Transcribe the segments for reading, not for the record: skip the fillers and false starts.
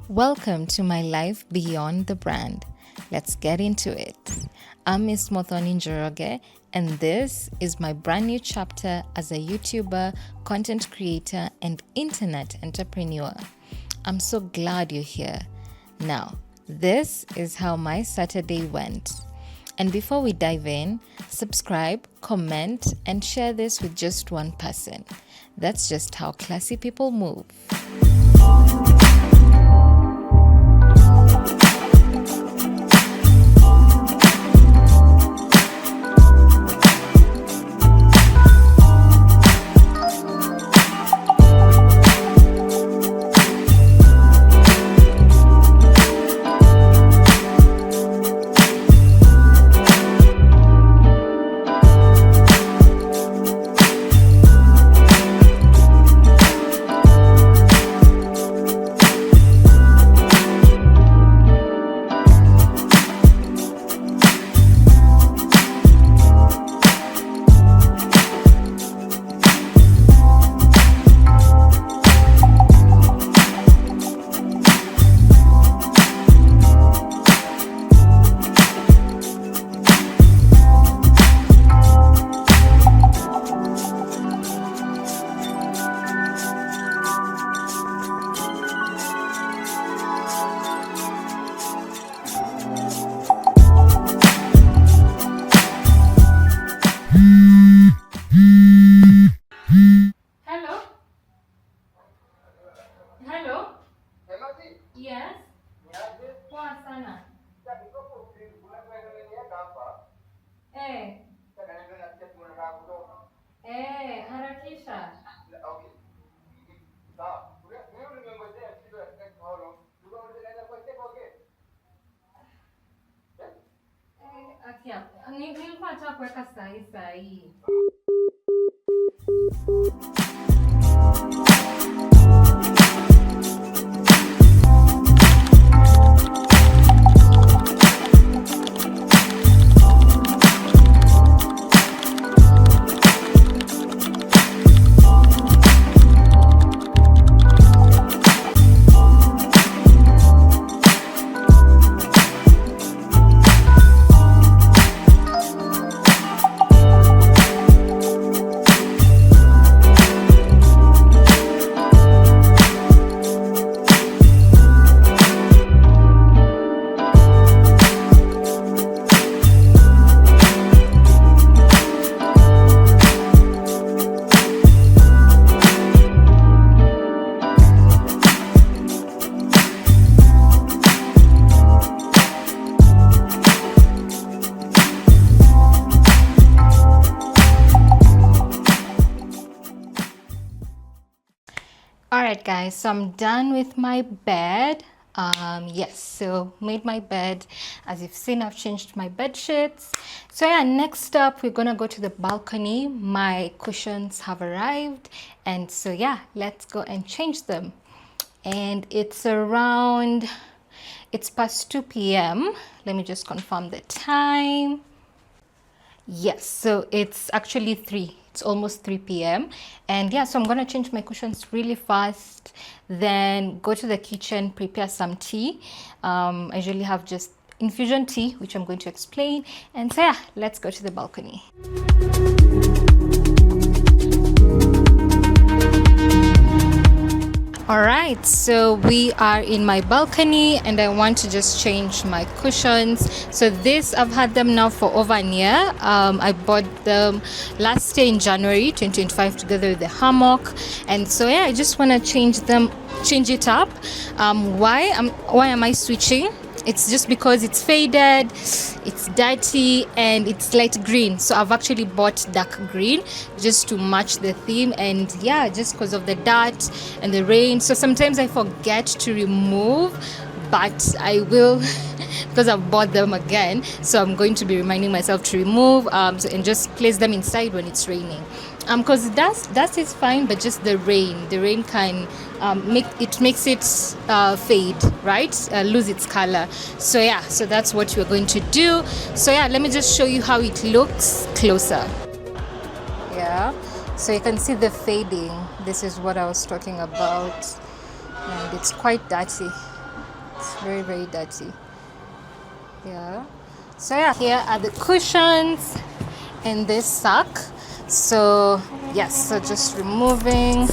Welcome to my life beyond the brand. Let's get into it. I'm Miss Mothoni Njoroge, and this is my brand new chapter as a YouTuber, content creator, and internet entrepreneur. I'm so glad you're here. Now, this is how my Saturday went. And before we dive in, subscribe, comment, and share this with just one person. That's just how classy people move. Yes. Poa sana. Harakisha. Akia. Nilikuwa nataka kuweka sahi. Alright guys, so I'm done with my bed. So made my bed. As you've seen, I've changed my bed sheets. So yeah, next up we're gonna go to the balcony. My cushions have arrived, and so yeah, let's go and change them. And it's past 2 p.m. Let me just confirm the time. Yes, so it's actually 3. It's almost 3 p.m. And yeah, so I'm gonna change my cushions really fast, then go to the kitchen, prepare some tea. I usually have just infusion tea, which I'm going to explain. And so yeah, let's go to the balcony. Alright, so we are in my balcony and I want to just change my cushions. So this, I've had them now for over a year. I bought them last year in January 2025 together with the Hammock. And so yeah, I just want to change it up. Why am I switching? It's just because it's faded, it's dirty, and it's light green. So I've actually bought dark green just to match the theme, and yeah, just because of the dirt and the rain. So sometimes I forget to remove, but I will because I've bought them again. So I'm going to be reminding myself to remove and just place them inside when it's raining. Because dust is fine, but just the rain can makes it fade, right? Lose its color. So yeah, so that's what we're going to do. So yeah, let me just show you how it looks closer. Yeah, so you can see the fading. This is what I was talking about, and it's quite dirty. It's very, very dirty. Yeah. So yeah, here are the cushions in this sack. So yes, so just removing.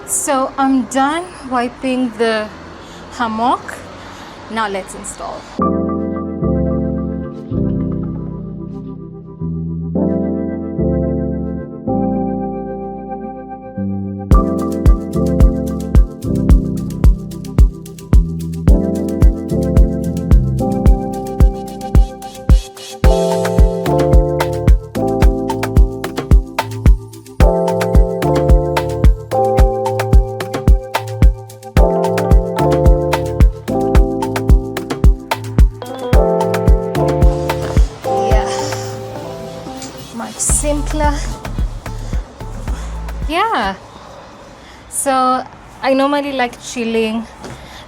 So I'm done wiping the hammock. Now let's install. Simpler. Yeah, so I normally like chilling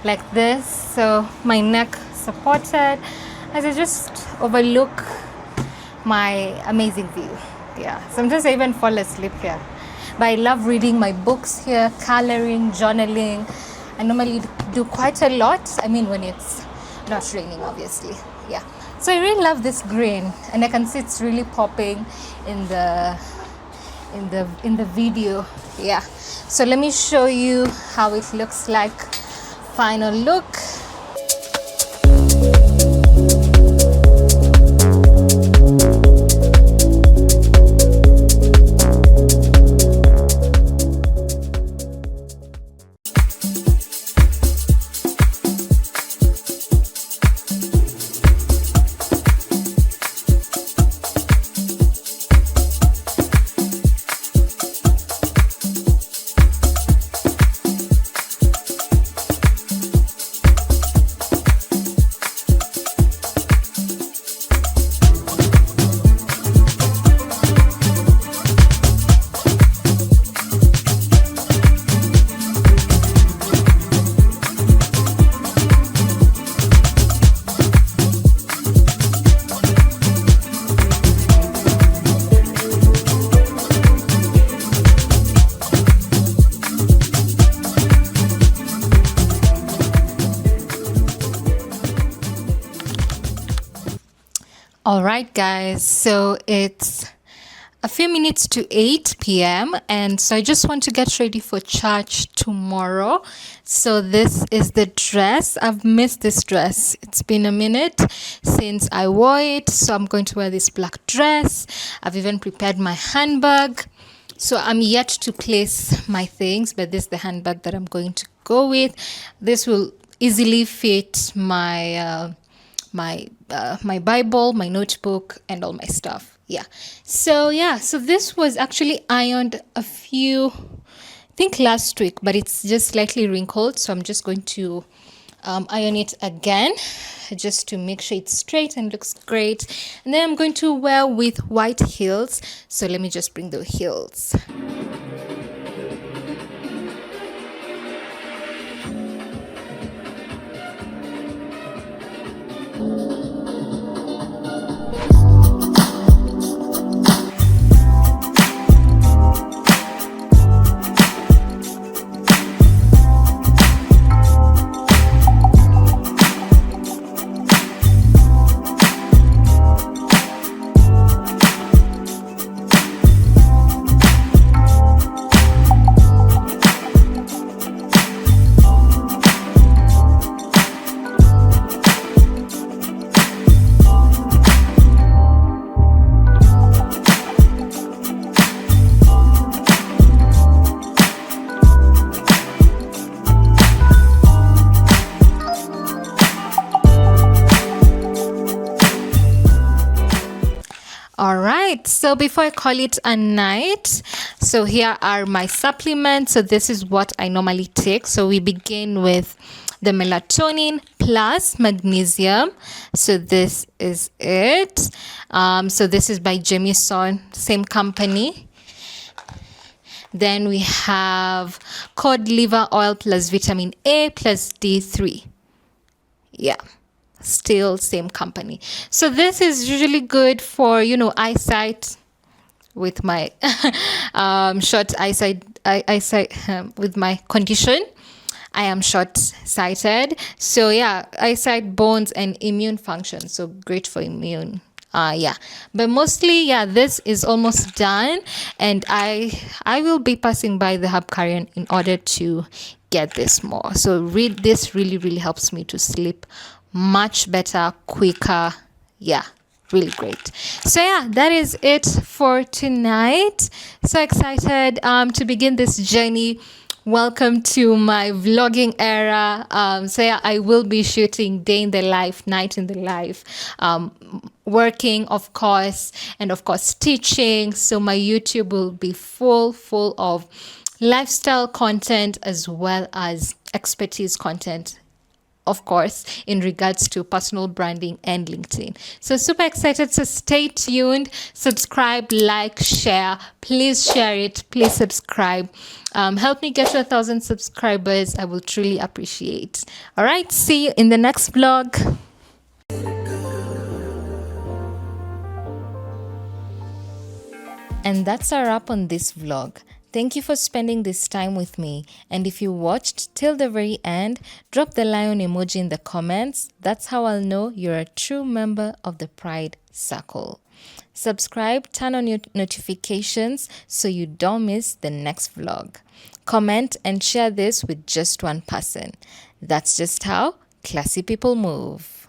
like this, so my neck supported as I just overlook my amazing view. Yeah, sometimes I even fall asleep here, but I love reading my books here, coloring, journaling. I normally do quite a lot, I mean when it's not raining, obviously. Yeah, so I really love this green, and I can see it's really popping in the video. Yeah, so let me show you how it looks like. Final look. All right, guys. So it's a few minutes to 8 p.m. and so I just want to get ready for church tomorrow. So this is the dress. I've missed this dress. It's been a minute since I wore it. So I'm going to wear this black dress. I've even prepared my handbag. So I'm yet to place my things, but this is the handbag that I'm going to go with. This will easily fit my my Bible, my notebook, and all my stuff. So this was actually ironed I think last week, but it's just slightly wrinkled. So I'm just going to iron it again just to make sure it's straight and looks great. And then I'm going to wear with white heels. So let me just bring the heels. All right, so before I call it a night, so here are my supplements. So this is what I normally take. So we begin with the melatonin plus magnesium. So this is it. So this is by Jamieson, same company. Then we have cod liver oil plus vitamin A plus D3. Yeah. Still same company. So this is usually good for eyesight with my short eyesight with my condition. I am short sighted, so eyesight, bones, and immune function. So great for immune. But mostly this is almost done, and I will be passing by the Hub Carrion in order to get this more. So this really helps me to sleep much better, quicker. Really great. So that is it for tonight. So excited to begin this journey. Welcome to my vlogging era. I will be shooting day in the life, night in the life, working, of course, and of course teaching. So my YouTube will be full of lifestyle content as well as expertise content, of course, in regards to personal branding and LinkedIn. So super excited. So stay tuned, subscribe, like, share. Please share it. Please subscribe. Help me get to 1,000 subscribers. I will truly appreciate. All right. See you in the next vlog. And that's a wrap on this vlog. Thank you for spending this time with me. And if you watched till the very end, drop the lion emoji in the comments. That's how I'll know you're a true member of the Pride Circle. Subscribe, turn on your notifications so you don't miss the next vlog. Comment and share this with just one person. That's just how classy people move.